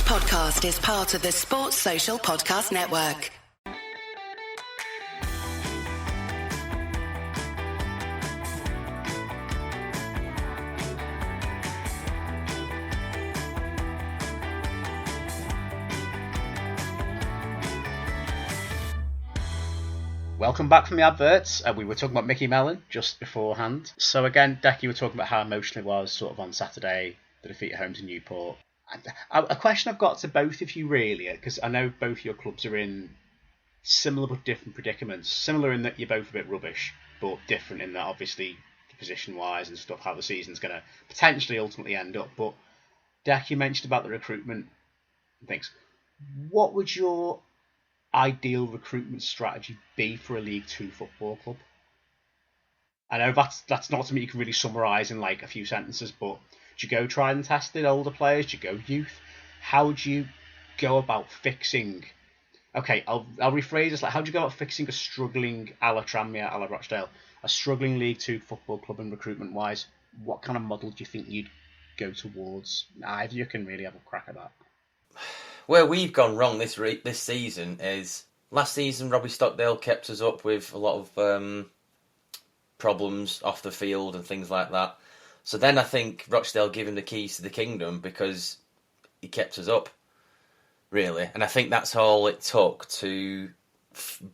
podcast is part of the Sports Social Podcast Network. Welcome back from the adverts. We were talking about Mickey Mellon just beforehand. So again, Deck, you were talking about how emotional it was sort of on Saturday, the defeat at home to Newport. A question I've got to both of you really, because I know both your clubs are in similar but different predicaments. Similar in that you're both a bit rubbish, but different in that obviously position-wise and stuff, how the season's going to potentially ultimately end up. But Deck, you mentioned about the recruitment and things. What would your ideal recruitment strategy be for a League Two football club? I know that's not something you can really summarise in like a few sentences, but do you go tried and tested older players? Do you go youth? How do you go about fixing? Okay, I'll rephrase this. Like, how do you go about fixing a struggling a la Tranmere, a la Rochdale, a struggling League Two football club and recruitment wise? What kind of model do you think you'd go towards? Either you can really have a crack at that. Where we've gone wrong this season is last season. Robbie Stockdale kept us up with a lot of problems off the field and things like that. So then I think Rochdale gave him the keys to the kingdom because he kept us up, really. And I think that's all it took to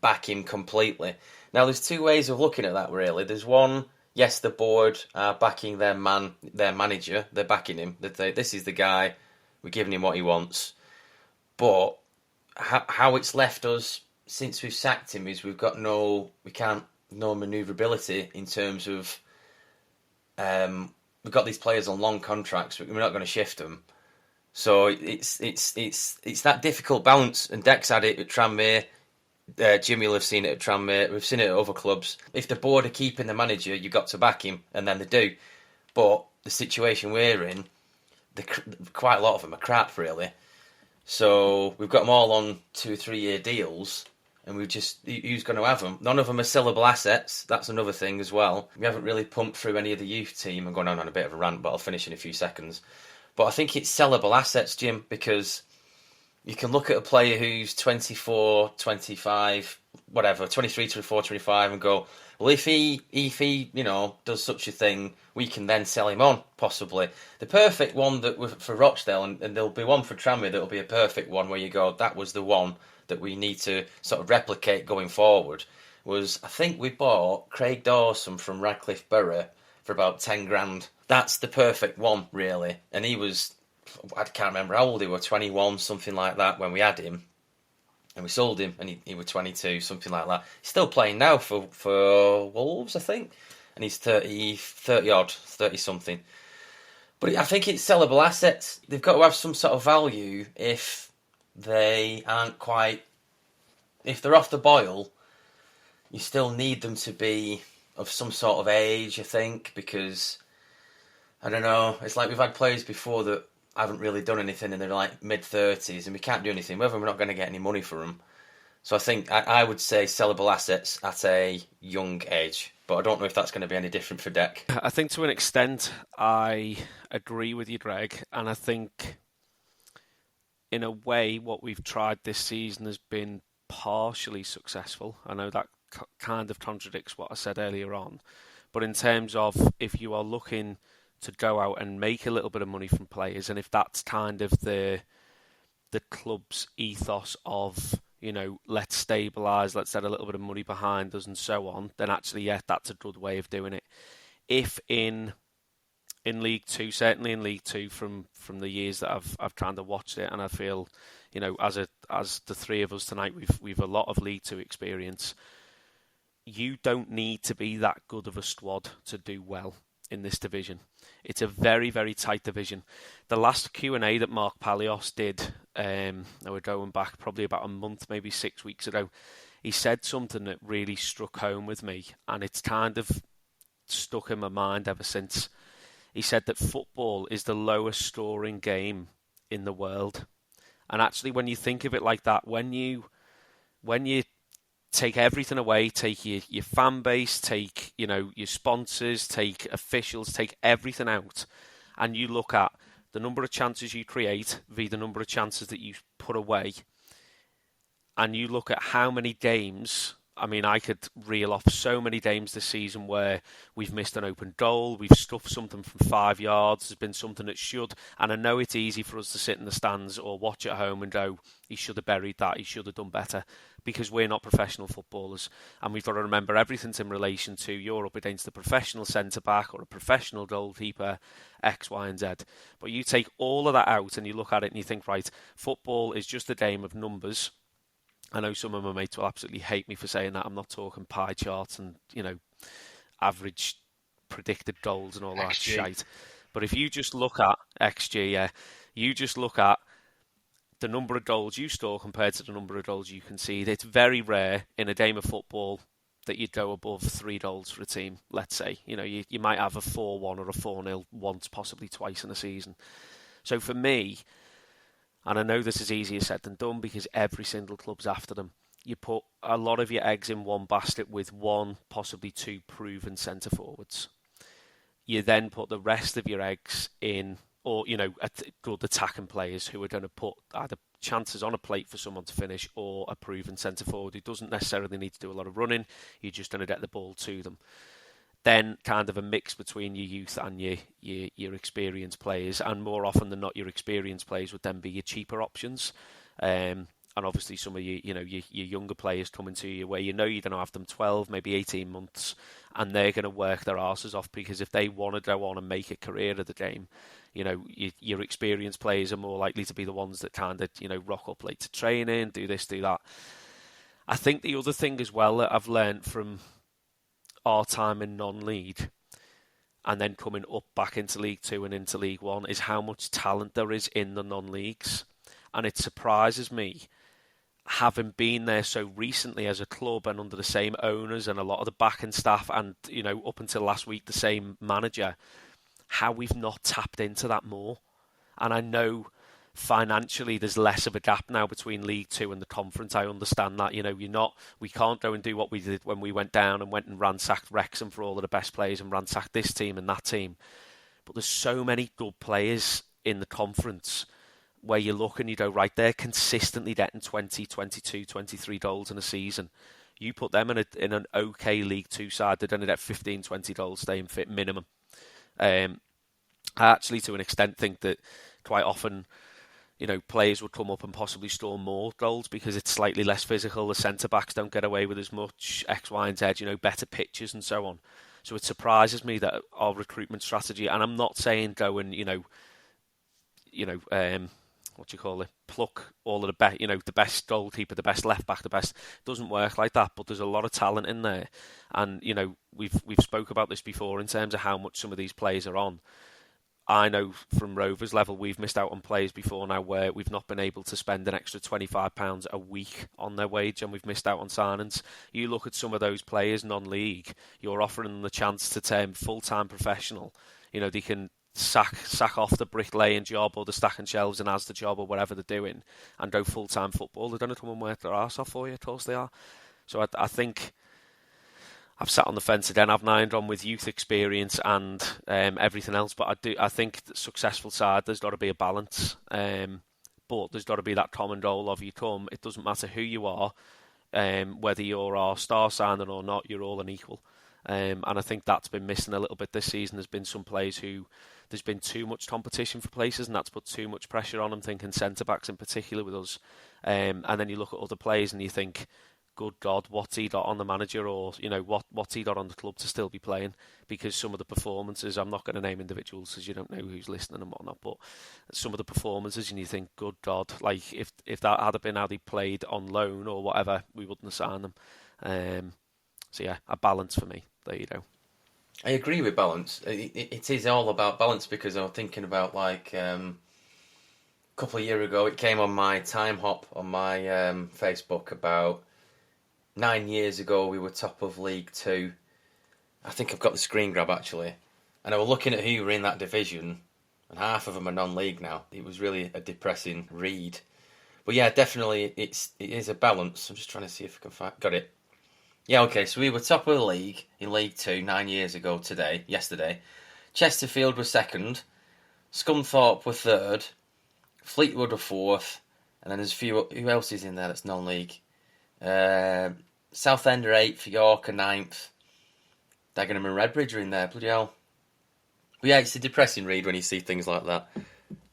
back him completely. Now, there's two ways of looking at that, really. There's one, yes, the board are backing their manager. They're backing him. This is the guy. We're giving him what he wants. But how it's left us since we've sacked him is we've got no manoeuvrability in terms of we've got these players on long contracts, but we're not going to shift them. So it's that difficult balance. And Dex had it at Tranmere. Jimmy will have seen it at Tranmere. We've seen it at other clubs. If the board are keeping the manager, you've got to back him, and then they do. But the situation we're in, quite a lot of them are crap, really. So we've got them all on 2 or 3 year deals, and who's going to have them? None of them are sellable assets. That's another thing as well. We haven't really pumped through any of the youth team. I'm going on a bit of a rant, but I'll finish in a few seconds. But I think it's sellable assets, Jim, because you can look at a player who's 24, 25, whatever, 23, 24, 25, and go, well, if he does such a thing, we can then sell him on, possibly. The perfect one for Rochdale, and there'll be one for Tranmere that'll be a perfect one where you go, that was the one that we need to sort of replicate going forward, was I think we bought Craig Dawson from Radcliffe Borough for about 10 grand. That's the perfect one, really. And he was, I can't remember how old he was, 21, something like that, when we had him. And we sold him, and he was 22, something like that. He's still playing now for Wolves, I think. And he's 30-something. But I think it's sellable assets. They've got to have some sort of value if they aren't quite... If they're off the boil, you still need them to be of some sort of age, I think, because, I don't know, it's like we've had players before that haven't really done anything and they're like mid-30s and we can't do anything with them. We're not going to get any money for them. So I think I would say sellable assets at a young age. But I don't know if that's going to be any different for Deck. I think to an extent I agree with you, Greg. And I think in a way what we've tried this season has been partially successful. I know that kind of contradicts what I said earlier on. But in terms of if you are looking to go out and make a little bit of money from players, and if that's kind of the club's ethos of, let's stabilise, let's set a little bit of money behind us and so on, then actually, yeah, that's a good way of doing it. If in League Two, certainly in League Two from the years that I've kind of watched it, and I feel, as the three of us tonight, we've a lot of League Two experience. You don't need to be that good of a squad to do well in this division. It's a very, very tight division. The last Q&A that Mark Palios did, we're going back probably about a month, maybe 6 weeks ago, he said something that really struck home with me, and it's kind of stuck in my mind ever since. He said that football is the lowest scoring game in the world. And actually, when you think of it like that, when you take everything away, take your fan base, take your sponsors, take officials, take everything out, and you look at the number of chances you create v the number of chances that you put away, and you look at how many games, I mean, I could reel off so many games this season where we've missed an open goal, we've stuffed something from 5 yards, there's been something that should, and I know it's easy for us to sit in the stands or watch at home and go, he should have buried that, he should have done better, because we're not professional footballers, and we've got to remember everything's in relation to you're up against a professional centre-back or a professional goalkeeper, X, Y and Z. But you take all of that out and you look at it and you think, right, football is just a game of numbers. I know some of my mates will absolutely hate me for saying that. I'm not talking pie charts and, average predicted goals and all that shite. But if you just look at XG, you just look at the number of goals you score compared to the number of goals you concede. It's very rare in a game of football that you'd go above 3 goals for a team, let's say. You might have a 4-1 or a 4-0 once, possibly twice in a season. So for me, and I know this is easier said than done because every single club's after them, you put a lot of your eggs in one basket with 1, possibly 2 proven centre forwards. You then put the rest of your eggs in, or good attacking players who are going to put either chances on a plate for someone to finish or a proven centre forward who doesn't necessarily need to do a lot of running. You're just going to get the ball to them. Then kind of a mix between your youth and your experienced players, and more often than not, your experienced players would then be your cheaper options. And obviously, some of your younger players coming to you where you're going to have them 12, maybe 18 months, and they're going to work their arses off, because if they want to go on and make a career of the game, your experienced players are more likely to be the ones that kind of rock up late to training, do this, do that. I think the other thing as well that I've learned from our time in non-league and then coming up back into League 2 and into League 1 is how much talent there is in the non-leagues. And it surprises me, having been there so recently as a club and under the same owners and a lot of the backing staff and, up until last week, the same manager, how we've not tapped into that more. And I know financially there's less of a gap now between League 2 and the conference. I understand that, we can't go and do what we did when we went down and went and ransacked Wrexham for all of the best players and ransacked this team and that team. But there's so many good players in the conference where you look and you go, right, they're consistently getting 20, 22, 23 goals in a season. You put them in an okay League 2 side, they're going to get 15, 20 goals staying fit minimum. I actually, to an extent, think that quite often players would come up and possibly score more goals because it's slightly less physical. The centre-backs don't get away with as much, X, Y and Z, better pitches and so on. So it surprises me that our recruitment strategy, and I'm not saying go and, pluck all of the best goalkeeper, the best left-back, the best, it doesn't work like that, but there's a lot of talent in there. And, we've spoke about this before in terms of how much some of these players are on. I know from Rovers level, we've missed out on players before now where we've not been able to spend an extra £25 a week on their wage, and we've missed out on signings. You look at some of those players non-league, you're offering them the chance to turn full-time professional. They can sack off the bricklaying job or the stacking shelves and Asda job or whatever they're doing and go full-time football. They're going to come and work their arse off for you, of course they are. So I think I've sat on the fence again. I've lined on with youth experience and everything else, but I think the successful side, there's got to be a balance. But there's got to be that common goal of you come. It doesn't matter who you are, whether you're our star signing or not. You're all an equal. And I think that's been missing a little bit this season. There's been some players who there's been too much competition for places, and that's put too much pressure on them. Thinking centre backs in particular with us, and then you look at other players and you think, good God, what's he got on the manager, or what's he got on the club to still be playing? Because some of the performances, I'm not going to name individuals because you don't know who's listening and whatnot, but some of the performances, and you think, good God, like if that had been how they played on loan or whatever, we wouldn't have signed them. So yeah, a balance for me. There you go. I agree with balance. It is all about balance, because I was thinking about a couple of years ago, it came on my time hop on my Facebook about 9 years ago, we were top of League 2. I think I've got the screen grab actually. And I was looking at who were in that division, and half of them are non-league now. It was really a depressing read. But yeah, definitely it is a balance. I'm just trying to see if I can got it. Yeah, okay, so we were top of the league in League 2 9 years ago yesterday. Chesterfield was second. Scunthorpe were third, Fleetwood were fourth, and then there's a few. Who else is in there that's non-league? Southend are eighth, York are ninth. Dagenham and Redbridge are in there. Bloody hell. But yeah, it's a depressing read when you see things like that.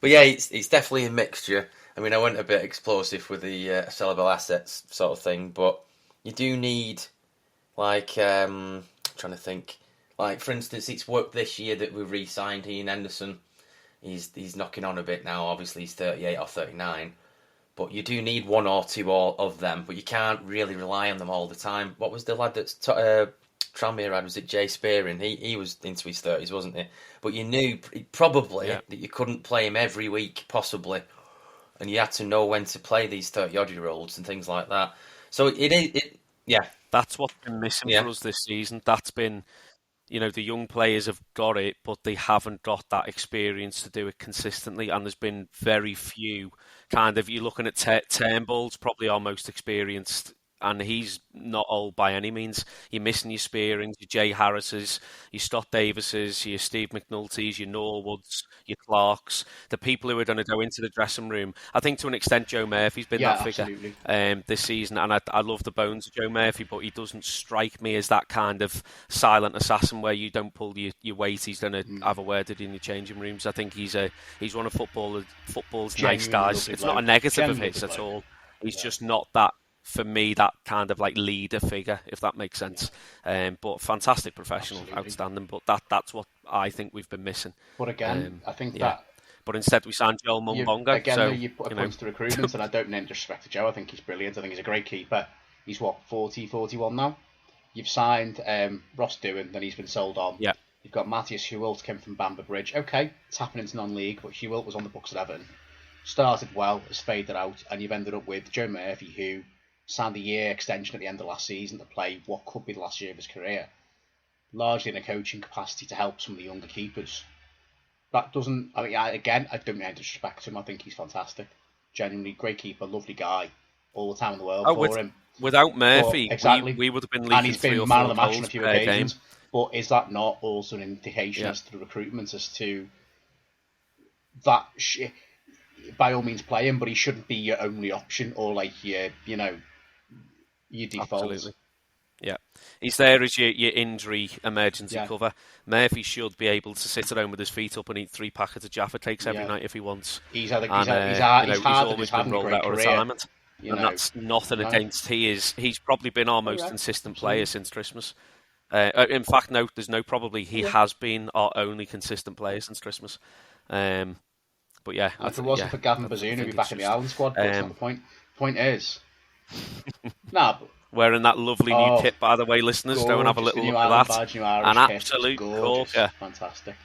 But yeah, it's definitely a mixture. I mean, I went a bit explosive with the sellable assets sort of thing, but you do need, like, trying to think. Like, for instance, it's worked this year that we re-signed Ian Henderson. He's knocking on a bit now. Obviously, he's 38 or 39. But you do need one or two of them, but you can't really rely on them all the time. What was the lad that's Tranmere had? Was it Jay Spearing? He was into his 30s, wasn't he? But you knew probably that you couldn't play him every week, possibly. And you had to know when to play these 30-odd-year-olds and things like that. So yeah. That's what's been missing for us this season. That's been, the young players have got it, but they haven't got that experience to do it consistently. And there's been very few you're looking at Turnbull's probably our most experienced, and he's not old by any means. You're missing your Spearings, your Jay Harrises, your Scott Davises, your Steve McNulty's, your Norwoods, your Clarks, the people who are going to go into the dressing room. I think to an extent Joe Murphy's been that figure this season, and I love the bones of Joe Murphy, but he doesn't strike me as that kind of silent assassin where you don't pull your weight. He's going to have a word in your changing rooms. I think he's one of football's nice guys. It's not a negative of his at all. He's just not that. For me, that kind of like leader figure, if that makes sense. But fantastic professional, outstanding. But that's what I think we've been missing. But again, I think that. But instead, we signed Joel Mumbonga. Again, you put a point to recruitment, and I don't mean disrespect to Joe. I think he's brilliant. I think he's a great keeper. He's 40, 41 now. You've signed Ross Doohan, then he's been sold on. Yeah. You've got Matthias Hewelt, came from Bamber Bridge. Okay, it's happening to non-league, but Hewelt was on the books at Everton. Started well, has faded out, and you've ended up with Joe Murphy, who signed a year extension at the end of last season to play what could be the last year of his career, largely in a coaching capacity to help some of the younger keepers. That doesn't, I don't mean any disrespect to him. I think he's fantastic. Genuinely great keeper, lovely guy, all the time in the world for him. Without Murphy, exactly. we would have been leaking and he's been man of the match on a few occasions. Game. But is that not also an indication as to the recruitment, as to that by all means play him, but he shouldn't be your only option or like your default. Absolutely. Yeah. He's there as your injury emergency cover. Murphy should be able to sit at home with his feet up and eat 3 packets of Jaffa Cakes every night if he wants. He's always been rolled out of retirement. And that's nothing against. He's probably been our most consistent player since Christmas. In fact, no, there's no probably. He has been our only consistent player since Christmas. But yeah, if it wasn't for Gavin Bazoon, he'd be back in the Ireland squad. But that's not the point. Point is, wearing that lovely new kit, by the way, listeners, go and have a little look at that. Badge, an absolute corker. Fantastic.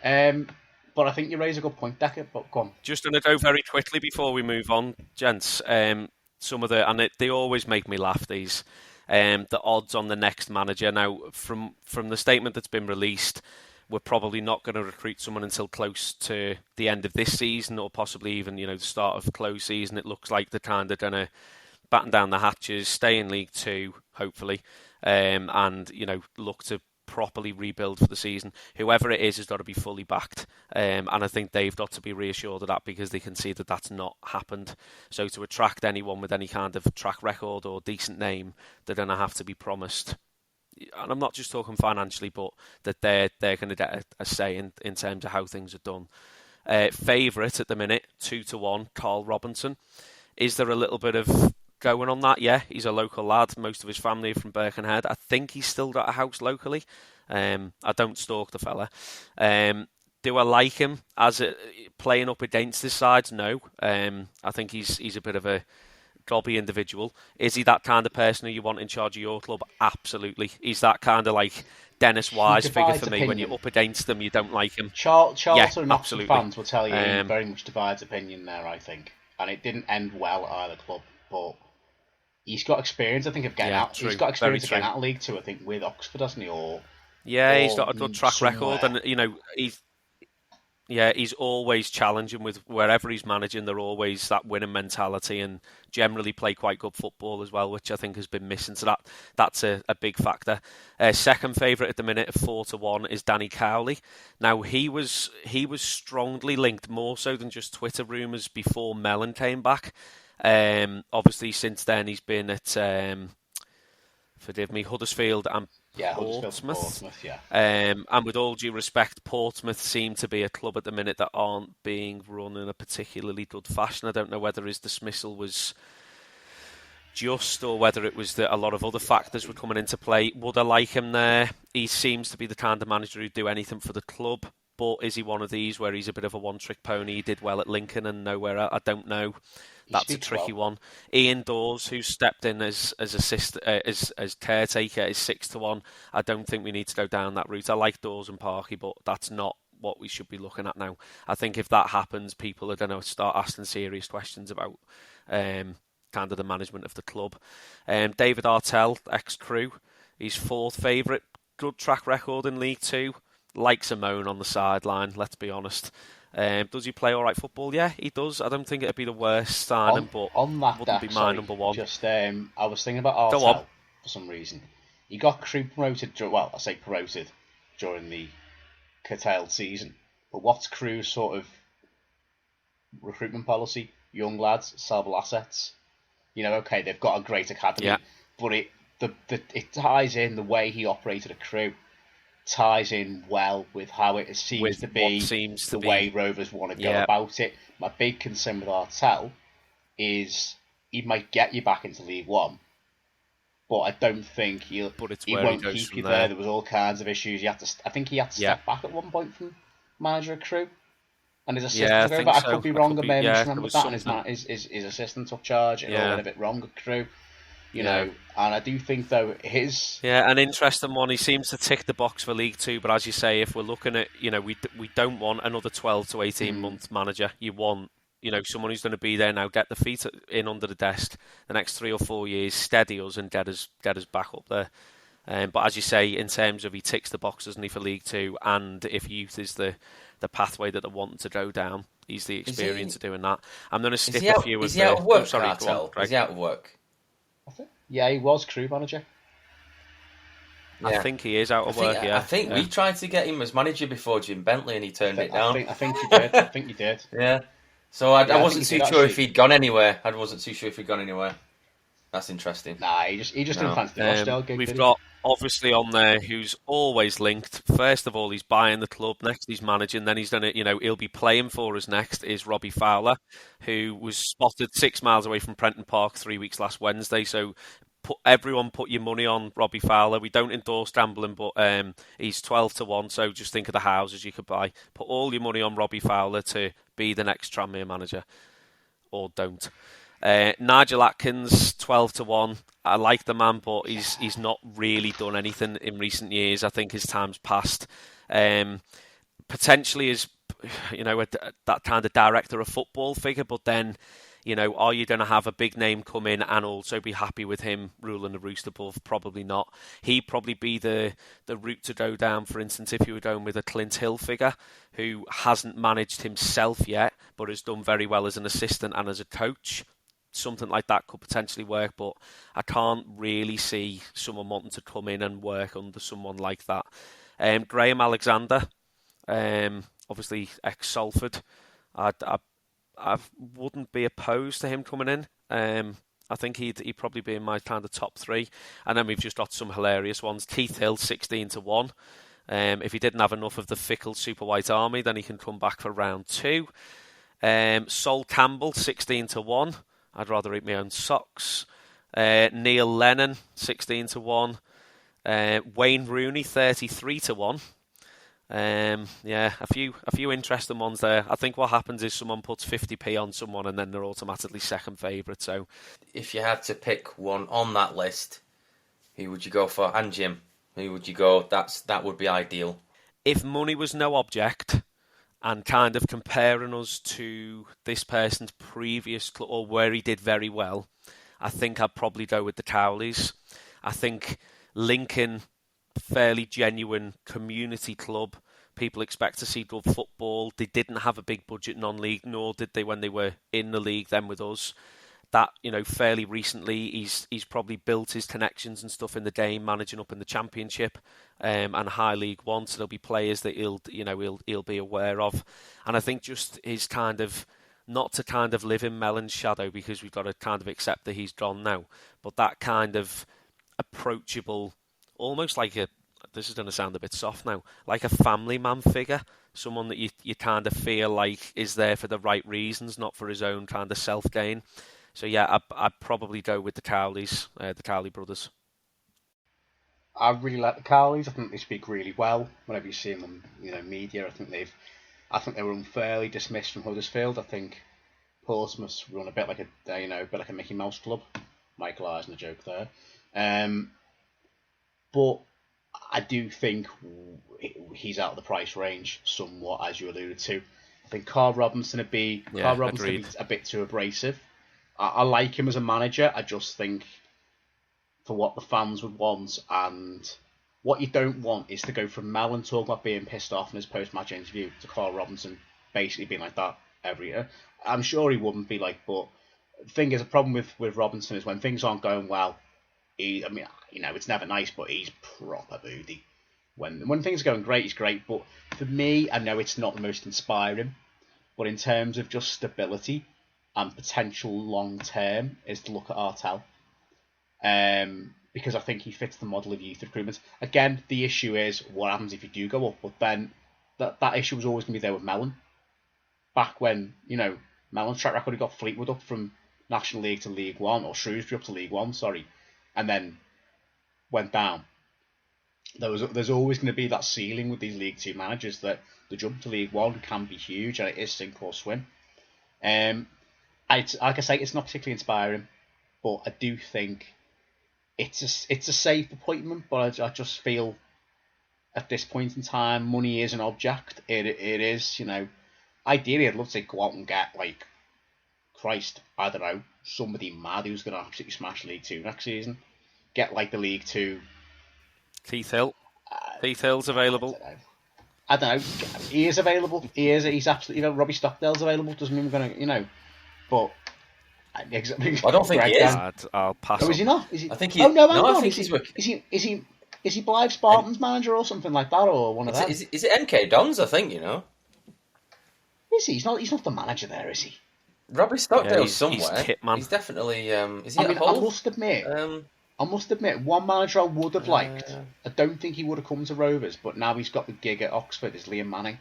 But I think you raise a good point, Decker. But go on. Just going to go very quickly before we move on, gents. Some of they always make me laugh. These the odds on the next manager. Now, from the statement that's been released, we're probably not going to recruit someone until close to the end of this season, or possibly even the start of close season. It looks like they're kind of going to batten down the hatches, stay in League Two, hopefully, and look to properly rebuild for the season. Whoever it is has got to be fully backed, and I think they've got to be reassured of that, because they can see that that's not happened. So to attract anyone with any kind of track record or decent name, they're going to have to be promised. And I'm not just talking financially, but that they're going to get a say in terms of how things are done. Favourite at the minute, 2-1, Carl Robinson. Is there a little bit of going on that? Yeah, he's a local lad. Most of his family are from Birkenhead. I think he's still got a house locally. I don't stalk the fella. Do I like him as playing up against his sides? No. I think he's a bit of a gobby individual. Is he that kind of person who you want in charge of your club? Absolutely. He's that kind of like Dennis Wise figure for me. When you're up against them, you don't like him. Charlton and Oxford fans will tell you he very much divides opinion there, I think. And it didn't end well at either club, but he's got experience, I think, of getting out. He's got experience of getting out of League Two, I think, with Oxford, hasn't he? He's got a good track record, and he's Yeah, he's always challenging with wherever he's managing. They're always that winning mentality and generally play quite good football as well, which I think has been missing. So that's a big factor. Second favourite at the minute, 4-1, is Danny Cowley. Now he was strongly linked, more so than just Twitter rumours, before Mellon came back. Obviously, since then he's been at Huddersfield and Portsmouth. Yeah. And with all due respect, Portsmouth seem to be a club at the minute that aren't being run in a particularly good fashion. I don't know whether his dismissal was just or whether it was that a lot of other factors were coming into play. Would I like him there? He seems to be the kind of manager who'd do anything for the club. But is he one of these where he's a bit of a one-trick pony? He did well at Lincoln and nowhere else. I don't know. That's a tricky one. Ian Dawes, who stepped in as caretaker, is 6-1. I don't think we need to go down that route. I like Dawes and Parky, but that's not what we should be looking at now. I think if that happens, people are going to start asking serious questions about kind of the management of the club. David Artell, ex-Crew, he's fourth favourite. Good track record in League Two. Likes a moan on the sideline, let's be honest. Does he play all right football? Yeah, he does. I don't think it'd be the worst signing, but on that wouldn't be my number one. Just, I was thinking about Artell for some reason. He got Crew promoted. Well, I say promoted during the curtailed season. But what's Crew's sort of recruitment policy? Young lads, sellable assets. You know, okay, they've got a great academy, but it ties in the way he operated at Crew. Ties in well with how it seems to be the way Rovers want to go about it. My big concern with Artell is he might get you back into League One, but I don't think he won't keep you there. There was all kinds of issues. I think he had to step back at one point from manager of Crew, and his assistant took over. I could be wrong. I may remember that. And his assistant took charge. It all went a bit wrong at Crew. You know, and I do think, though, an interesting one. He seems to tick the box for League Two, but as you say, if we're looking at, we don't want another 12 to 18 month manager. You want, someone who's going to be there now, get the feet in under the desk the next 3 or 4 years, steady us and get us back up there. But as you say, in terms of he ticks the box, doesn't he, for League Two, and if youth is the pathway that they want to go down, he's the experience of doing that. I'm going to stick a few with the... Is he out of work, Artell? Is he out of work? Yeah, he was Crew manager. Yeah. I think he is out of work, I think we tried to get him as manager before Jim Bentley and he turned it down. I think he did. I think he did. Yeah. So I wasn't too sure if he'd gone anywhere. That's interesting. Nah, he just didn't fancy the Rochdale gig. We've got obviously on there who's always linked. First of all, he's buying the club. Next, he's managing. Then he's done it. He'll be playing for us next. Is Robbie Fowler, who was spotted 6 miles away from Prenton Park 3 weeks last Wednesday. So everyone put your money on Robbie Fowler. We don't endorse gambling, but he's 12-1. So just think of the houses you could buy. Put all your money on Robbie Fowler to be the next Tranmere manager, or don't. Nigel Atkins, 12-1. I like the man, but he's not really done anything in recent years. I think his time's passed. Potentially is, that kind of director of football figure, but then, are you going to have a big name come in and also be happy with him ruling the roost above? Probably not. He'd probably be the route to go down, for instance, if you were going with a Clint Hill figure who hasn't managed himself yet, but has done very well as an assistant and as a coach. Something like that could potentially work, but I can't really see someone wanting to come in and work under someone like that. Graham Alexander, obviously ex-Salford. I wouldn't be opposed to him coming in. I think he'd probably be in my kind of top three. And then we've just got some hilarious ones. Keith Hill, 16-1. If he didn't have enough of the fickle Super White Army, then he can come back for round 2. Sol Campbell, 16-1. I'd rather eat my own socks. Neil Lennon, 16-1. Wayne Rooney, 33-1. A few interesting ones there. I think what happens is someone puts 50p on someone and then they're automatically second favourite. So, if you had to pick one on that list, who would you go for? And Jim, who would you go? That would be ideal. If money was no object, and kind of comparing us to this person's previous club or where he did very well, I think I'd probably go with the Cowleys. I think Lincoln, fairly genuine community club, people expect to see good football. They didn't have a big budget non-league, nor did they when they were in the league then with us. That, fairly recently, he's probably built his connections and stuff in the game, managing up in the Championship and High League One. So there'll be players that he'll be aware of, and I think just his kind of, not to kind of live in Mellon's shadow, because we've got to kind of accept that he's gone now, but that kind of approachable, almost like this is going to sound a bit soft now, like a family man figure, someone that you kind of feel like is there for the right reasons, not for his own kind of self-gain. So yeah, I'd probably go with the Cowleys, the Cowley brothers. I really like the Cowleys. I think they speak really well. Whenever you see them on, media, I think they were unfairly dismissed from Huddersfield. I think Portsmouth run a bit like a Mickey Mouse club. Michael Eisner joke there. But I do think he's out of the price range somewhat, as you alluded to. I think Carl Robinson would be a bit too abrasive. I like him as a manager. I just think for what the fans would want, and what you don't want is to go from Mellon talking about being pissed off in his post-match interview to Carl Robinson basically being like that every year. I'm sure he wouldn't be like, but the thing is, the problem with Robinson is when things aren't going well, it's never nice, but he's proper booty. When things are going great, he's great. But for me, I know it's not the most inspiring, but in terms of just stability and potential long term, is to look at Artell. Because I think he fits the model of youth recruitment. Again, the issue is what happens if you do go up, but then that issue was always going to be there with Mellon. Back when, Mellon's track record, he got Fleetwood up from National League to League One, or Shrewsbury up to League One, and then went down. There's always going to be that ceiling with these League Two managers, that the jump to League One can be huge, and it is sink or swim. Like I say, it's not particularly inspiring, but I do think it's a safe appointment. But I just feel at this point in time, money is an object. It is, Ideally, I'd love to go out and get, like, Christ, I don't know, somebody mad who's going to absolutely smash League Two next season. Get, like, the League Two. Keith Hill. Keith Hill's available. I don't know. He is available. He's absolutely, Robbie Stockdale's available. Doesn't mean we're going to, but I don't think he is. I'll pass. Oh, is he not? Is he? I think he. Oh no, I think he's. Is he Blythe Spartans manager or something like that, or one of them? Is it MK Dons? I think Is he? He's not the manager there, is he? Robbie Stockdale's somewhere. He's definitely. Is he at Hull? I must admit, one manager I would have liked. I don't think he would have come to Rovers, but now he's got the gig at Oxford. Is Liam Manning?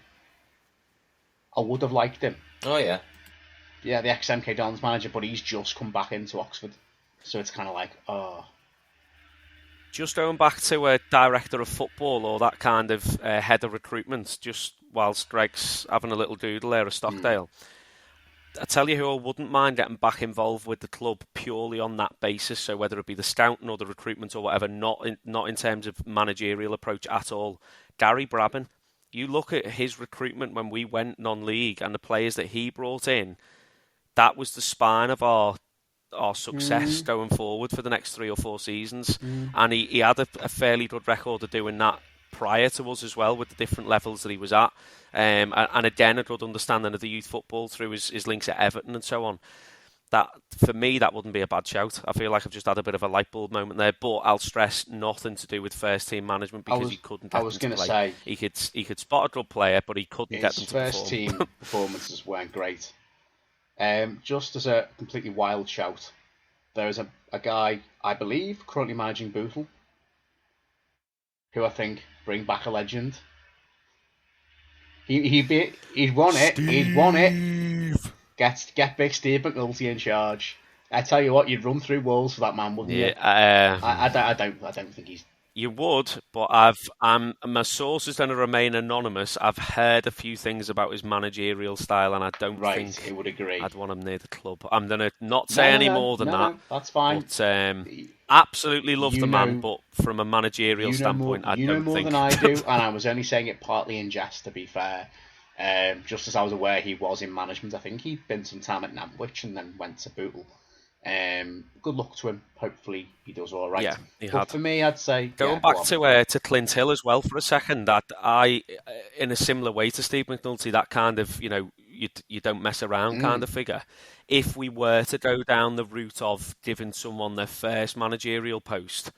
I would have liked him. Oh yeah. Yeah, the ex-MK Dons manager, but he's just come back into Oxford. So it's kind of like, oh. Just going back to a director of football or that kind of head of recruitment, just whilst Greg's having a little doodle there of Stockdale. I tell you who I wouldn't mind getting back involved with the club purely on that basis, so whether it be the scouting or the recruitment or whatever, not in terms of managerial approach at all. Gary Brabham. You look at his recruitment when we went non-league and the players that he brought in, that was the spine of our success going forward for the next 3 or 4 seasons. And he had a fairly good record of doing that prior to us as well, with the different levels that he was at. And again, a good understanding of the youth football through his links at Everton and so on. That, for me, that wouldn't be a bad shout. I feel like I've just had a bit of a light bulb moment there, but I'll stress nothing to do with first team management, because he couldn't get them to play. He could spot a good player, but he couldn't get them to perform. His first team performances weren't great. Just as a completely wild shout, there is a guy, I believe, currently managing Bootle, who I think bring back a legend. He'd won it. Steve. He'd won it. Get big Steve McNulty in charge. I tell you what, you'd run through walls for that man, wouldn't you? I don't think he's. You would, but my sources going to remain anonymous. I've heard a few things about his managerial style, and I don't think I would agree. I'd want him near the club. I'm going to not say any more than that. That's fine. But absolutely love the man, but from a managerial standpoint, I don't think. You know more than I do, and I was only saying it partly in jest, to be fair. Just as I was aware he was in management. I think he'd been some time at Nantwich and then went to Bootle. Good luck to him. Hopefully he does all right. Yeah, he but had. for me, I'd say Going back to Clint Hill as well for a second, that I, in a similar way to Steve McNulty, that kind of, you don't mess around kind of figure. If we were to go down the route of giving someone their first managerial post,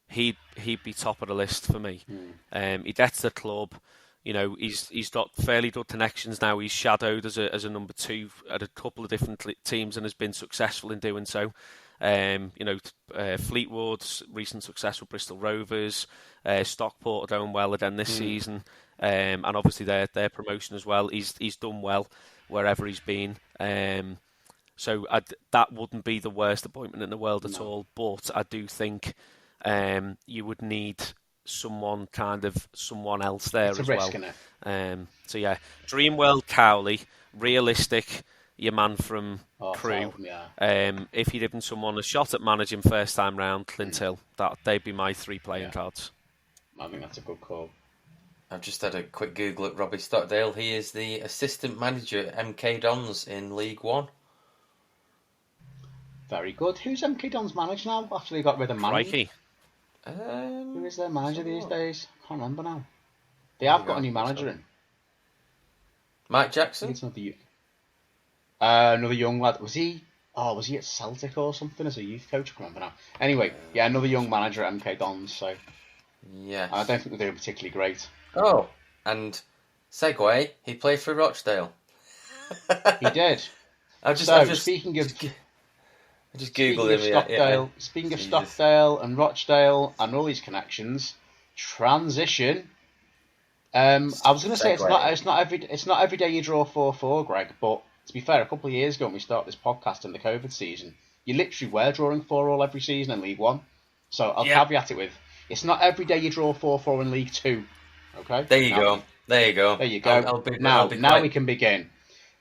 he'd be top of the list for me. He gets the club. He's got fairly good connections now. He's shadowed as a number 2 at a couple of different teams and has been successful in doing so. Fleetwood's recent success with Bristol Rovers, Stockport are doing well again this season, and obviously their promotion as well. He's done well wherever he's been. So that wouldn't be the worst appointment in the world at all. But I do think you would need someone else there as well. So yeah, Dreamworld Cowley, realistic, your man from Crewe. If you're giving someone a shot at managing first time round, Clint Hill, they'd be my 3 playing cards. I think that's a good call. I've just had a quick Google at Robbie Stockdale. He is the assistant manager at MK Dons in League One. Very good. Who's MK Dons manager now? After they got rid of manager? Crikey. Who is their manager these days? Can't remember now. They have got a new manager in. Mike Jackson? It's another young lad. Was he at Celtic or something as a youth coach? I can't remember now. Anyway, yeah, another young manager at MK Dons. So yeah, I don't think they're doing particularly great. Oh, and segue, he played for Rochdale. He did. Speaking of Stockdale, speaking of Stockdale and Rochdale and all these connections, transition. I was going to say it's not every day you draw 4-4, Greg. But to be fair, a couple of years ago when we started this podcast in the COVID season, you literally were drawing 4-all every season in League One. So I'll caveat it with, it's not every day you draw 4-4 in League Two. Okay. There you go. Now we can begin.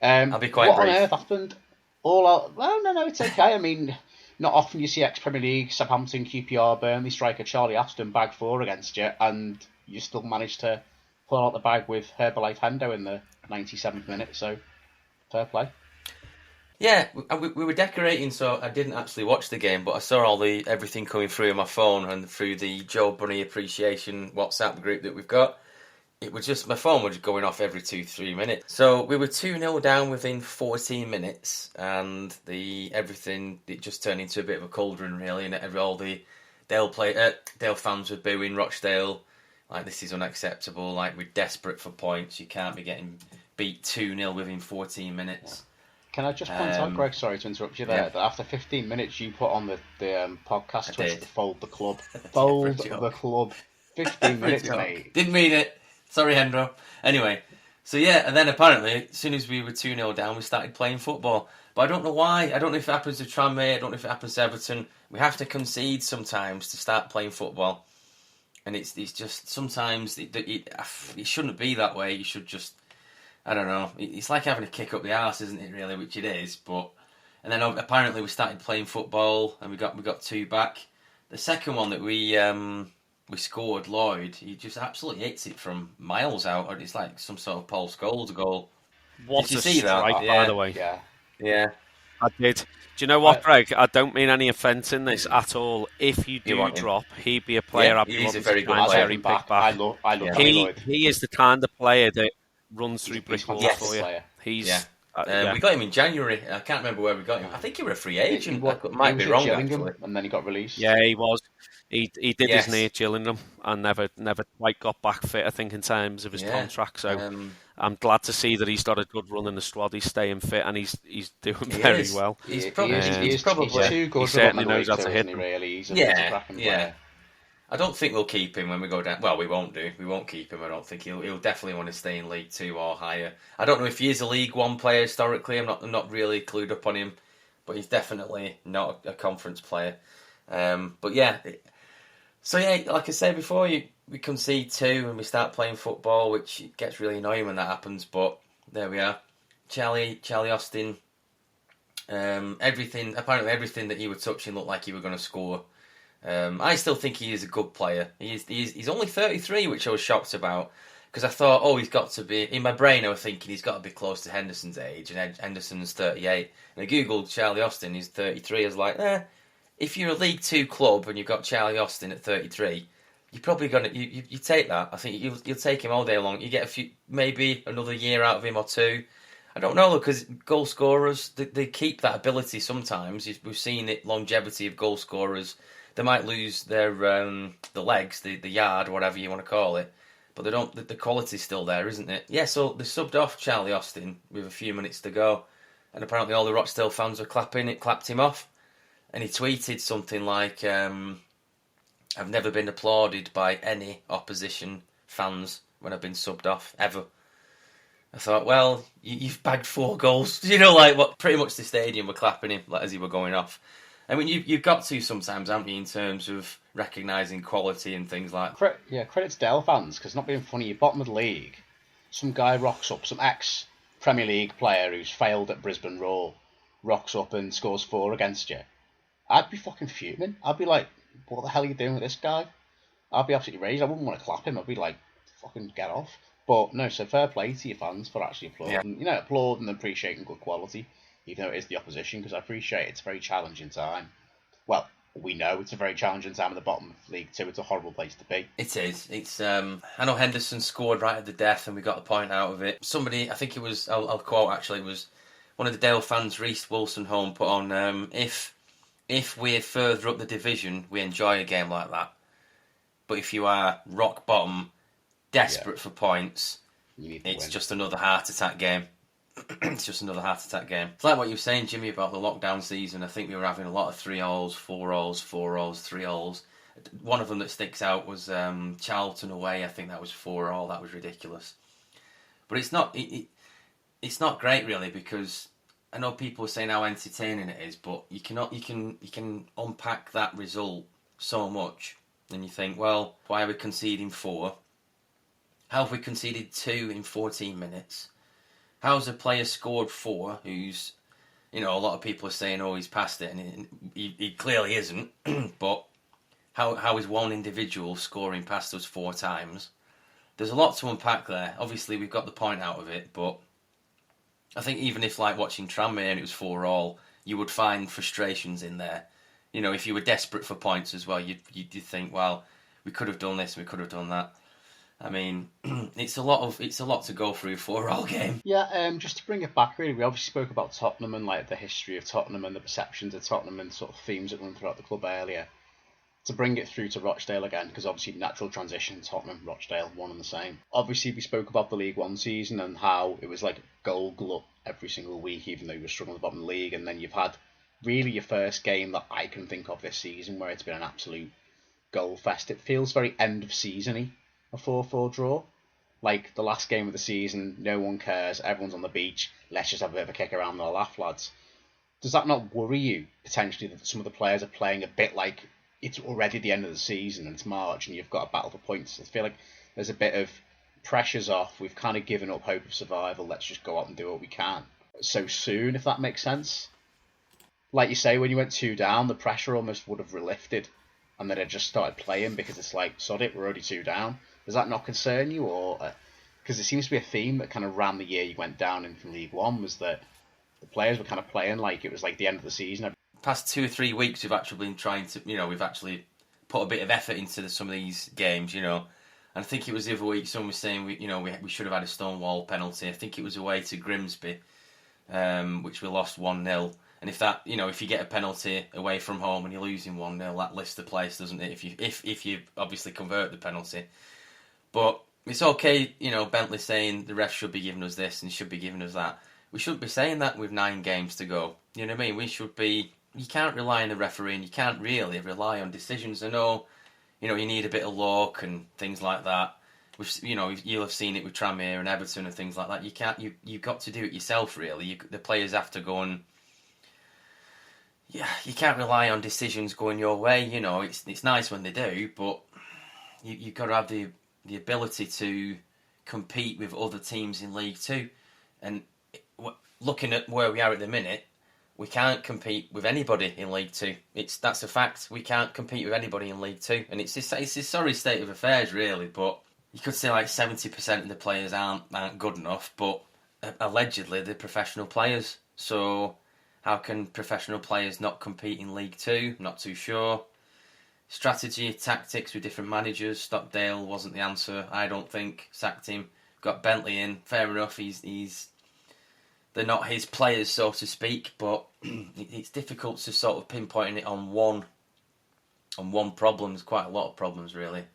I'll be quite brief. What on earth happened? Well, no, it's okay. I mean, not often you see ex-Premier League, Southampton, QPR, Burnley striker Charlie Aston bag 4 against you, and you still managed to pull out the bag with Herbalife Hendo in the 97th minute, so fair play. Yeah, we were decorating, so I didn't actually watch the game, but I saw everything coming through on my phone and through the Joe Bunny Appreciation WhatsApp group that we've got. It was just, my phone was going off every 2-3 minutes. So we were 2-0 down within 14 minutes, and it just turned into a bit of a cauldron, really, and all the Dale fans were booing Rochdale, like, this is unacceptable, like, we're desperate for points, you can't be getting beat 2-0 within 14 minutes. Can I just point out, Greg, sorry to interrupt you there, that after 15 minutes you put on the podcast Twitch to fold the club. Fold the club. 15 minutes, mate. Didn't mean it. Sorry, Hendro. Anyway, so yeah, and then apparently, as soon as we were 2-0 down, we started playing football. But I don't know why. I don't know if it happens to Tranmere. I don't know if it happens to Everton. We have to concede sometimes to start playing football. And it's just, sometimes it shouldn't be that way. You should just, I don't know. It's like having a kick up the arse, isn't it, really? Which it is. And then apparently we started playing football, and we got 2 back. The second one that we scored, Lloyd, he just absolutely hits it from miles out. It's like some sort of Paul Scholes goal. What a strike, by the way. Yeah. I did. Do you know what, Greg? I don't mean any offence in this at all. If you do drop, he'd be a player I'd be he's a very good player. Pick back. I love Lloyd. He is the kind of player that runs through brick walls for you. We got him in January. I can't remember where we got him. I think he was a free agent. Might be wrong, actually. And then he got released. Yeah, he was. He did his knee at Gillingham and never quite got back fit, I think, in terms of his contract. So I'm glad to see that he's got a good run in the squad. He's staying fit and he's doing very well. He's probably too good. He certainly knows how to hit him. Really. He's a cracking player. I don't think we'll keep him when we go down. Well, we won't do. We won't keep him. I don't think he'll definitely want to stay in League 2 or higher. I don't know if he is a League 1 player historically. I'm not really clued up on him, but he's definitely not a conference player. But yeah. So yeah, like I said before, we concede 2 and we start playing football, which gets really annoying when that happens. But there we are. Charlie Austin. Everything that he was touching looked like he was going to score. I still think he is a good player. He's only 33, which I was shocked about. because I thought, oh, he's got to be... In my brain, I was thinking he's got to be close to Henderson's age, and Henderson's 38. And I googled Charlie Austin, he's 33. I was like, if you're a League Two club and you've got Charlie Austin at 33, you're probably going to... You take that. I think you'll take him all day long. You get a few, maybe another year out of him or two. I don't know, because goal scorers, they keep that ability sometimes. We've seen it, longevity of goal scorers. They might lose their the legs, the yard, whatever you want to call it, but they don't. The quality's still there, isn't it? Yeah. So they subbed off Charlie Austin with a few minutes to go, and apparently all the Rochdale fans were clapping. It clapped him off, and he tweeted something like, "I've never been applauded by any opposition fans when I've been subbed off ever." I thought, well, you've bagged 4 goals. Pretty much the stadium were clapping him as he were going off. I mean, you've got to sometimes, haven't you, in terms of recognising quality and things like that. Credit to Dale fans, because not being funny, you're bottom of the league. Some guy rocks up, some ex-Premier League player who's failed at Brisbane Roar, rocks up and scores 4 against you. I'd be fucking fuming. I'd be like, what the hell are you doing with this guy? I'd be absolutely raged. I wouldn't want to clap him. I'd be like, fucking get off. But no, so fair play to your fans for actually applauding. Yeah. Applauding and appreciating good quality, even though it is the opposition, because I appreciate it's a very challenging time. Well, we know it's a very challenging time at the bottom of League Two. It's a horrible place to be. It is. It's. I know Henderson scored right at the death, and we got a point out of it. Somebody, I think it was. I'll quote. Actually, it was one of the Dale fans, Reece Wilson Home, put on. If we're further up the division, we enjoy a game like that. But if you are rock bottom, desperate for points, it's just another heart attack game. It's just another heart attack game. It's like what you were saying, Jimmy, about the lockdown season. I think we were having a lot of 3-0s, 4-0s, 4-0s, 3-0s. One of them that sticks out was Charlton away. I think that was 4-0. That was ridiculous. But it's not. It's not great really, because I know people are saying how entertaining it is, but you can unpack that result so much, and you think, well, why are we conceding 4? How have we conceded 2 in 14 minutes? How's a player scored 4 who's, a lot of people are saying, oh, he's past it, and he clearly isn't, but how is one individual scoring past us 4 times? There's a lot to unpack there. Obviously, we've got the point out of it, but I think even if, like, watching Tranmere and it was 4-4, you would find frustrations in there. If you were desperate for points as well, you'd think, well, we could have done this, we could have done that. I mean, it's a lot to go through for all game. Yeah, just to bring it back, really, we obviously spoke about Tottenham and like the history of Tottenham and the perceptions of Tottenham and sort of themes that run throughout the club earlier. To bring it through to Rochdale again, because obviously natural transition, Tottenham, Rochdale, one and the same. Obviously, we spoke about the League One season and how it was like goal glut every single week, even though you were struggling at the bottom of the league. And then you've had really your first game that I can think of this season where it's been an absolute goal fest. It feels very end of season-y. A 4-4 draw. Like the last game of the season, no one cares, everyone's on the beach, let's just have a bit of a kick around and a laugh, lads. Does that not worry you, potentially, that some of the players are playing a bit like it's already the end of the season and it's March and you've got a battle for points? I feel like there's a bit of pressure's off, we've kind of given up hope of survival, let's just go out and do what we can. So soon, if that makes sense. Like you say, when you went 2 down, the pressure almost would have lifted and then it just started playing because it's like, sod it, we're already 2 down. Does that not concern you? Or because it seems to be a theme that kind of ran the year you went down in from League One, was that the players were kind of playing like it was like the end of the season. Past 2 or 3 weeks, we've actually been trying to, we've actually put a bit of effort into some of these games, And I think it was the other week someone was saying we should have had a Stonewall penalty. I think it was away to Grimsby, which we lost 1-0. And if that, if you get a penalty away from home and you're losing 1-0, that lifts the place, doesn't it? If you obviously convert the penalty. But it's okay, Bentley saying the ref should be giving us this and should be giving us that. We shouldn't be saying that with 9 games to go. You know what I mean? We should be... You can't rely on the referee and you can't really rely on decisions. I know, you need a bit of luck and things like that. You'll have seen it with Tranmere and Everton and things like that. You've got to do it yourself, really. The players have to go and... Yeah, you can't rely on decisions going your way. It's nice when they do, but you've got to have the ability to compete with other teams in League Two. And looking at where we are at the minute, we can't compete with anybody in League Two. That's a fact. We can't compete with anybody in League Two. And it's a sorry state of affairs, really. But you could say like 70% of the players aren't good enough, but allegedly they're professional players. So how can professional players not compete in League Two? Not too sure. Strategy, tactics with different managers. Stockdale wasn't the answer, I don't think. Sacked him. Got Bentley in. Fair enough. They're not his players, so to speak, but it's difficult to sort of pinpoint it on one problem. There's quite a lot of problems, really.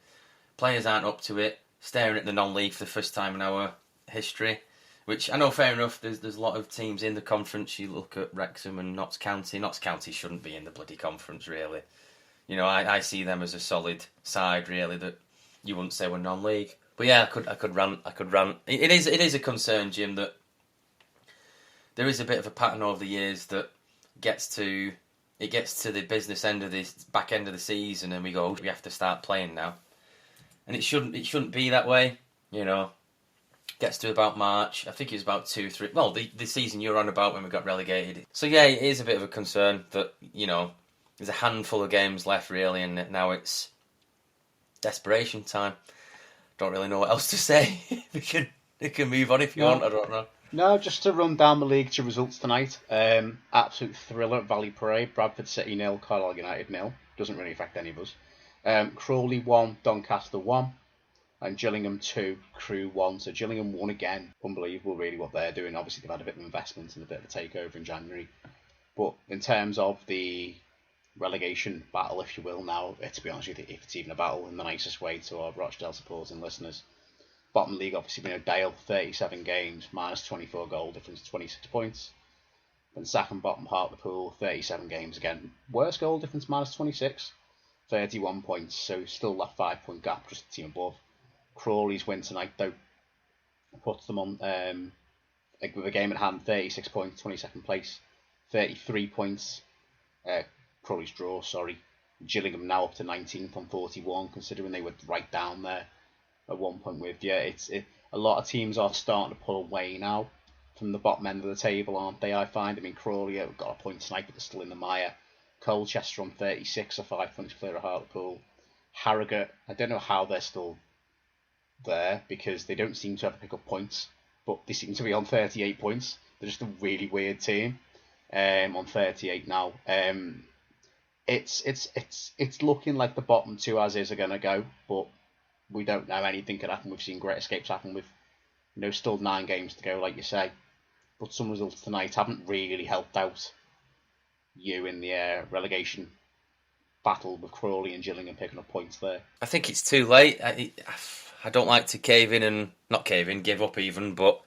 Players aren't up to it. Staring at the non-league for the first time in our history, which I know, fair enough, there's a lot of teams in the conference. You look at Wrexham and Notts County. Notts County shouldn't be in the bloody conference, really. You know, I see them as a solid side, really, that you wouldn't say were non-league. But yeah, I could rant. It is a concern, Jim, that there is a bit of a pattern over the years that gets to the business end of this back end of the season, and we go, we have to start playing now, and it shouldn't be that way. You know, gets to about March. I think it was about 2-3. Well, the season you're on about when we got relegated. So yeah, it is a bit of a concern that, you know, there's a handful of games left really, and now it's desperation time. Don't really know what else to say. we can move on if you want. I don't know. No, just to run down the League Two results tonight. Absolute thriller at Valley Parade. Bradford City 0, Carlisle United 0. Doesn't really affect any of us. Crawley 1, Doncaster 1. And Gillingham 2, Crewe 1. So Gillingham won again. Unbelievable, really, what they're doing. Obviously, they've had a bit of investment and a bit of a takeover in January. But in terms of the relegation battle, if you will, now, to be honest with you, if it's even a battle in the nicest way to our Rochdale supporters and listeners. Bottom league, obviously, we know Dale, 37 games, minus 24 goal difference, 26 points. Then second bottom, Hartlepool, 37 games, again, worst goal difference, minus 26, 31 points. So still that 5-point gap, just the team above. Crawley's win tonight, though, puts them on, with a game at hand, 36 points, 22nd place, 33 points. Crawley's draw, sorry. Gillingham now up to 19th on 41, considering they were right down there at one point with. Yeah, a lot of teams are starting to pull away now from the bottom end of the table, aren't they? I find. I mean, Crawley have got a point tonight, but they're still in the mire. Colchester on 36, are 5 points clear of Hartlepool. Harrogate, I don't know how they're still there, because they don't seem to ever pick up points, but they seem to be on 38 points. They're just a really weird team. On 38 now. It's looking like the bottom two as is are going to go, but we don't know. Anything could happen. We've seen great escapes happen with, you know, still 9 games to go, like you say. But some results tonight haven't really helped out you in the relegation battle with Crawley and Gillingham picking up points there. I think it's too late. I don't like to give up even, but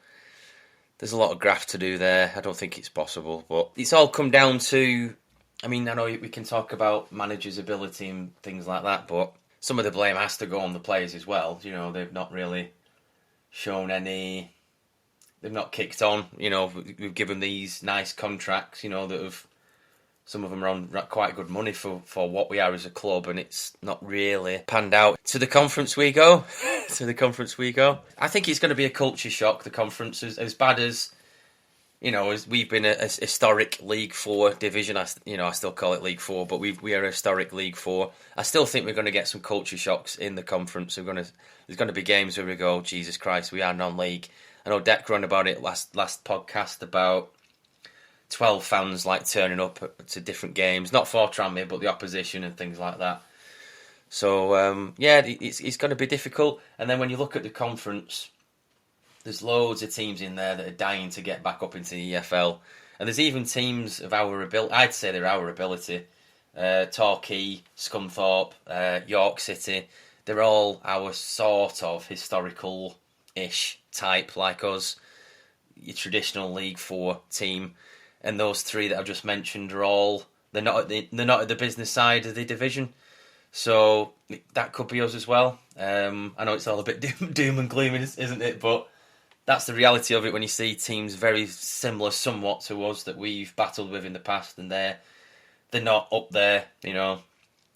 there's a lot of graft to do there. I don't think it's possible, but it's all come down to, I mean, I know we can talk about managers' ability and things like that, but some of the blame has to go on the players as well. You know, they've not really shown any, they've not kicked on. You know, we've given these nice contracts, you know, that have, some of them are on quite good money for what we are as a club, and it's not really panned out. To the conference we go. I think it's going to be a culture shock, the conference, as bad as, you know, as we've been a historic League 4 division. I still call it League 4, but we are a historic League 4. I still think we're going to get some culture shocks in the conference. There's going to be games where we go, Jesus Christ, we are non-league. I know Deck ran about it last podcast about 12 fans like turning up to different games, not for Tranmere, but the opposition and things like that. So, it's going to be difficult. And then when you look at the conference, there's loads of teams in there that are dying to get back up into the EFL. And there's even teams of our ability, I'd say they're our ability. Torquay, Scunthorpe, York City, they're all our sort of historical-ish type, like us, your traditional League 4 team. And those 3 that I've just mentioned are all, they're not at the business side of the division. So that could be us as well. I know it's all a bit doom and gloom, isn't it? But that's the reality of it when you see teams very similar somewhat to us that we've battled with in the past, and they're not up there, you know,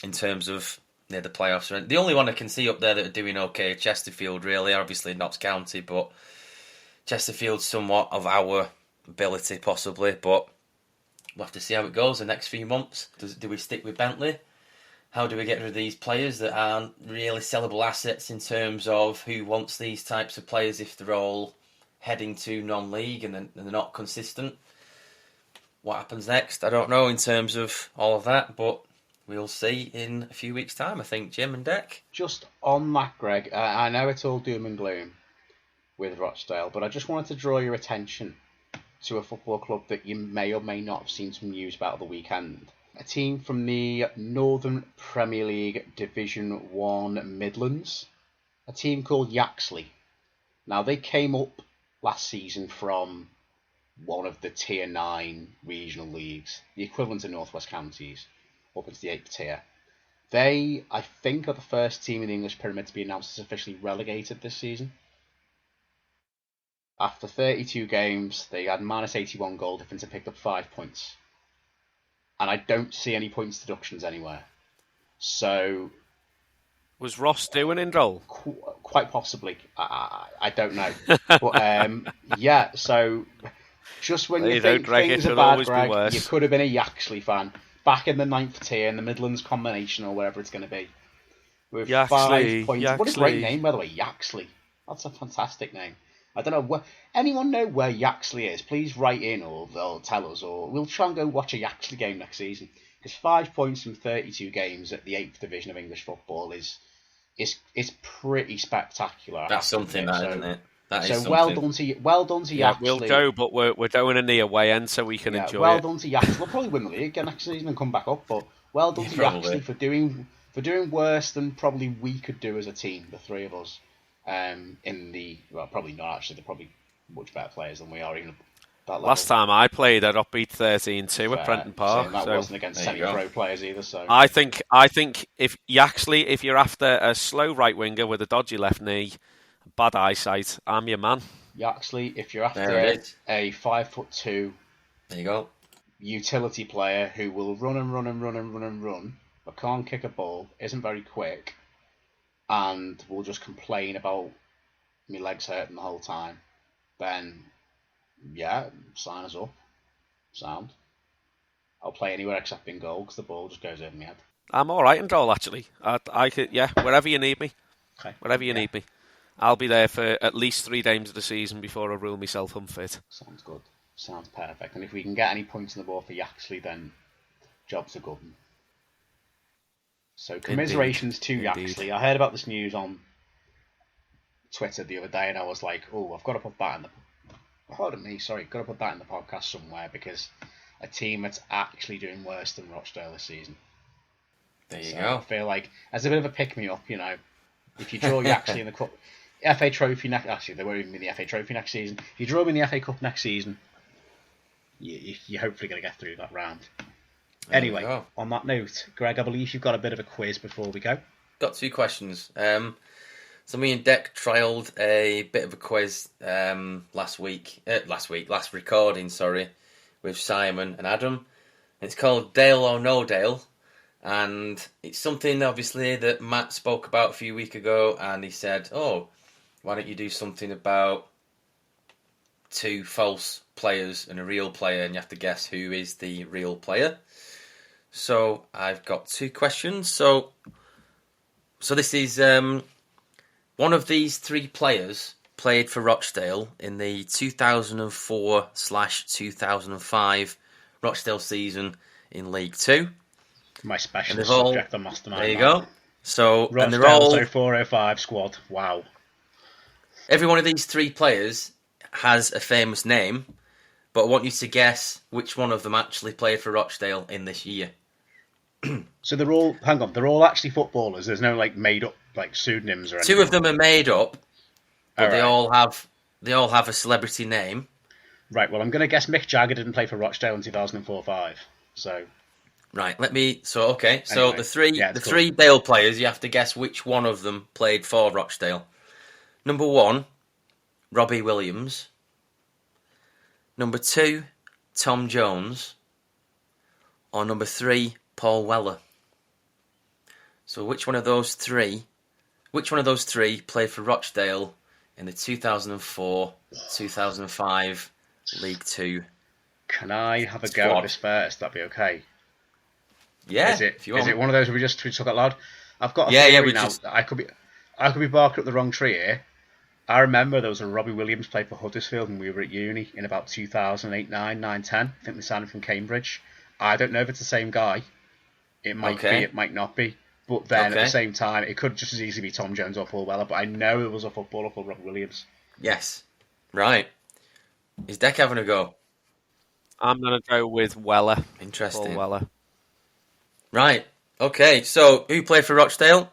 in terms of the playoffs. The only one I can see up there that are doing okay, Chesterfield, really, obviously Notts County, but Chesterfield's somewhat of our ability possibly, but we'll have to see how it goes the next few months. Do we stick with Bentley? how do we get rid of these players that aren't really sellable assets in terms of who wants these types of players if they're all heading to non-league and they're not consistent? What happens next? I don't know in terms of all of that, but we'll see in a few weeks' time, I think, Jim and Deck. Just on that, Greg, I know it's all doom and gloom with Rochdale, but I just wanted to draw your attention to a football club that you may or may not have seen some news about at the weekend. A team from the Northern Premier League Division 1 Midlands. A team called Yaxley. Now, they came up last season from one of the Tier 9 regional leagues, the equivalent of North West Counties, up into the 8th tier. They, I think, are the first team in the English Pyramid to be announced as officially relegated this season. After 32 games, they had minus 81 goal difference and picked up 5 points. And I don't see any points deductions anywhere. So... Was Ross doing in goal? Quite possibly. I don't know. But yeah, so just when you think things are bad, Greg, you could have been a Yaxley fan. Back in the 9th tier in the Midlands combination or wherever it's going to be. With Yaxley, 5 points. Yaxley. What a great name, by the way, Yaxley. That's a fantastic name. I don't know. Anyone know where Yaxley is? Please write in or tell us, or we'll try and go watch a Yaxley game next season. Because 5 points from 32 games at the 8th division of English football is pretty spectacular. That's something, isn't it? That is something. Well done to Yaxley. We'll go, but we're going in the away end so we can enjoy it. Well done to Yaxley. We'll probably win the league again next season and come back up. But well done to Yaxley for doing worse than probably we could do as a team, the three of us. Probably not actually. They're probably much better players than we are even. That level. Last time I played, I got beat 13-2 at Prenton Park. That wasn't against semi-pro players either. So I think if Yaxley, if you're after a slow right winger with a dodgy left knee, bad eyesight, I'm your man. Yaxley, if you're after a 5'2", there you go, utility player who will run, but can't kick a ball, isn't very quick, and will just complain about my legs hurting the whole time, then yeah, sign us up. Sound. I'll play anywhere except in goal because the ball just goes over my head. I'm all right in goal actually. I could, wherever you need me. Okay. Wherever you need me. I'll be there for at least 3 games of the season before I rule myself unfit. Sounds good. Sounds perfect. And if we can get any points on the board for Yaxley, then jobs are good. So commiserations to Yaxley. I heard about this news on Twitter the other day, and I was like, "Oh, I've got to put that in the." Pardon me, sorry, got to put that in the podcast somewhere because a team that's actually doing worse than Rochdale this season. There you go. I feel like as a bit of a pick me up, if you draw Yaxley in the cup, FA Trophy next. Actually, they won't even be in the FA Trophy next season. If you draw them in the FA Cup next season, you're hopefully going to get through that round. Anyway, on that note, Greg, I believe you've got a bit of a quiz before we go. Got 2 questions. So me and Deck trialled a bit of a quiz last recording, with Simon and Adam. It's called Dale or No Dale, and it's something obviously that Matt spoke about a few weeks ago, and he said, "Oh, why don't you do something about 2 false players and a real player, and you have to guess who is the real player." So I've got 2 questions. So this is one of these 3 players played for Rochdale in the 2004/2005 Rochdale season in League 2. My special subject, the mastermind. There you go. So, and they're all 0405 squad. Wow. Every one of these 3 players has a famous name, but I want you to guess which one of them actually played for Rochdale in this year. So they're all actually footballers. There's no made up pseudonyms or anything. 2 of them are made up, but they right. all have a celebrity name. Right. Well, I'm going to guess Mick Jagger didn't play for Rochdale in 2004-05. So. Right. So anyway, the 3 cool. Dale players, you have to guess which one of them played for Rochdale. Number 1, Robbie Williams. Number 2, Tom Jones. Or number 3, Paul Weller. So which one of those three played for Rochdale in the 2004-2005 League 2? Can I have a go at this first? That'd be okay. Yeah. Is it? If you want. Is it one of those where we talk out loud? I've got a Yeah, theory we now. just. I could be barking up the wrong tree here. I remember there was a Robbie Williams played for Huddersfield when we were at uni in about 2008, 9, 9, 10. I think they signed him from Cambridge. I don't know if it's the same guy. It might be, it might not be. But then at the same time, it could just as easily be Tom Jones or Paul Weller. But I know it was a footballer called Robbie Williams. Yes. Right. Is Deck having a go? I'm going to go with Weller. Interesting. Paul Weller. Right. Okay. So, who played for Rochdale?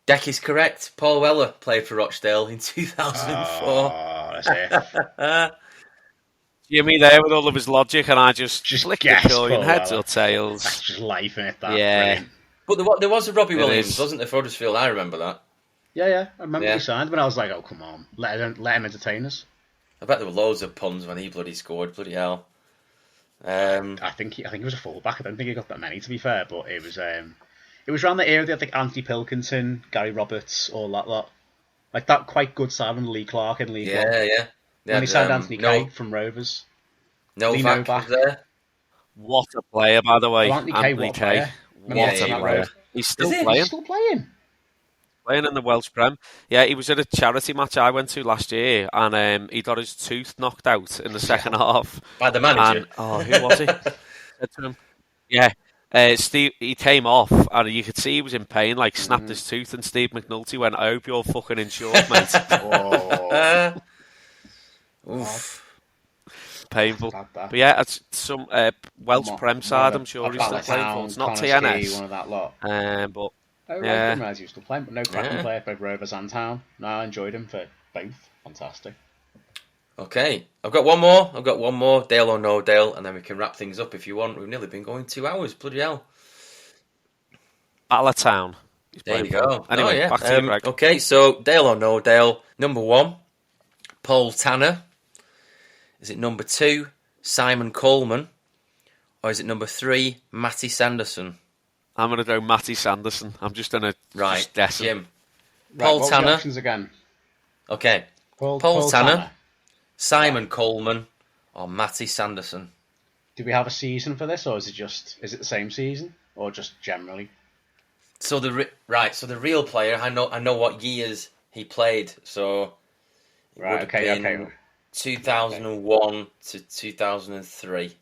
Deck is correct. Paul Weller played for Rochdale in 2004. Oh, that's it. Jimmy there with all of his logic, and I just flicked guess, a coin, Paul heads Weller. or tails. That's just life in it. That. Yeah. Brilliant. But there was a Robbie Williams, is. wasn't there, for Huddersfield? I remember that. Yeah. I remember he signed, but I was like, oh, come on. Let him entertain us. I bet there were loads of puns when he bloody scored. Bloody hell. I think he was a fullback. I don't think he got that many, to be fair, but it was around the era they had like Anthony Pilkington, Gary Roberts, all that lot. Like that quite good side and Lee Clark in League One. Yeah. When he signed Anthony Kay from Rovers. Novak was there. What a player, by the way. Oh, Anthony Kay. What a player. He's still playing. He's still playing. Playing in the Welsh Prem. Yeah, he was at a charity match I went to last year, and he got his tooth knocked out in the second half. By the manager? Who was he? Said to him, yeah. Steve, he came off, and you could see he was in pain, like snapped his tooth, and Steve McNulty went, I hope you're fucking insured, mate. Oof. Painful. But yeah, it's some Welsh Prem side, I'm sure he's still playing for. It's not TNS. One of that lot. But I didn't realise he was still playing, but no cracking player, both Rovers and Town. No, I enjoyed him for both. Fantastic. Okay, I've got one more. Dale or no Dale, and then we can wrap things up if you want. We've nearly been going 2 hours. Bloody hell. Battle of Town. There you go. Anyway, back to you, Greg. Okay, so Dale or no Dale. Number 1, Paul Tanner. Is it number 2, Simon Coleman? Or is it number 3, Matty Sanderson? I'm going to go Matty Sanderson. I'm just going to guess Jim. Paul Tanner. What options again? Okay. Paul Tanner, Simon Coleman, or Matty Sanderson? Do we have a season for this, or is it the same season, or just generally? So the real player, I know what years he played. So okay. 2001 to 2003.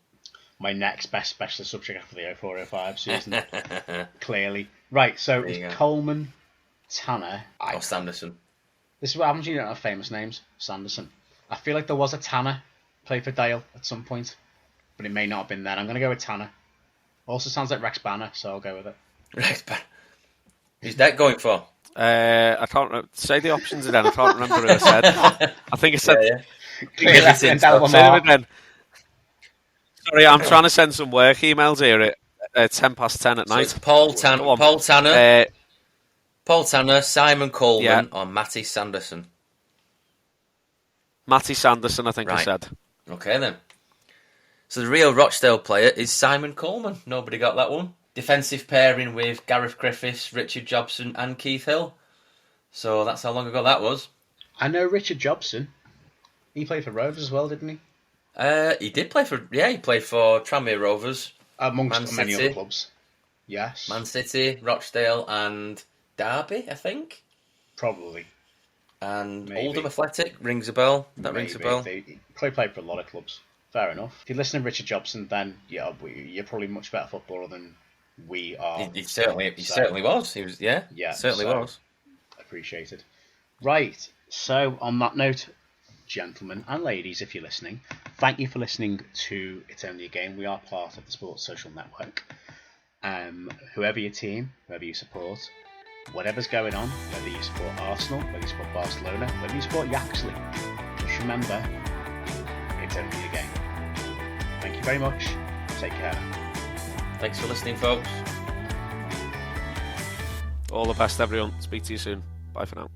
My next best specialist subject after the 04-05 season. Clearly. Right, so it's Coleman, Tanner... Or Sanderson. This is what happens when you don't have famous names. Sanderson. I feel like there was a Tanner played for Dale at some point, but it may not have been then. I'm going to go with Tanner. Also sounds like Rex Banner, so I'll go with it. Rex Banner. Who's that going for? I can't say the options again. I can't remember who I said. I think I said... Yeah. Say them again. Sorry, I'm trying to send some work emails here at 10 past 10 at night. So Paul Tanner, Simon Coleman, or Matty Sanderson? Matty Sanderson, I think I said. Okay, then. So the real Rochdale player is Simon Coleman. Nobody got that one. Defensive pairing with Gareth Griffiths, Richard Jobson, and Keith Hill. So that's how long ago that was. I know Richard Jobson. He played for Rovers as well, didn't he? He did play for... Yeah, he played for Tranmere Rovers. Amongst many other clubs. Yes. Man City, Rochdale, and Derby, I think. Probably. And Oldham Athletic rings a bell. That rings a bell. He played for a lot of clubs. Fair enough. If you listen to Richard Jobson, then you're probably much better footballer than we are. He certainly was. He was. Yeah. Certainly was. Appreciated. Right. So on that note, gentlemen and ladies, if you're listening, thank you for listening to It's Only a Game. We are part of the Sports Social Network. Whoever your team, whoever you support, whatever's going on, whether you support Arsenal, whether you support Barcelona, whether you support Yaxley, just remember, it's only a game. Thank you very much. Take care. Thanks for listening, folks. All the best, everyone. Speak to you soon. Bye for now.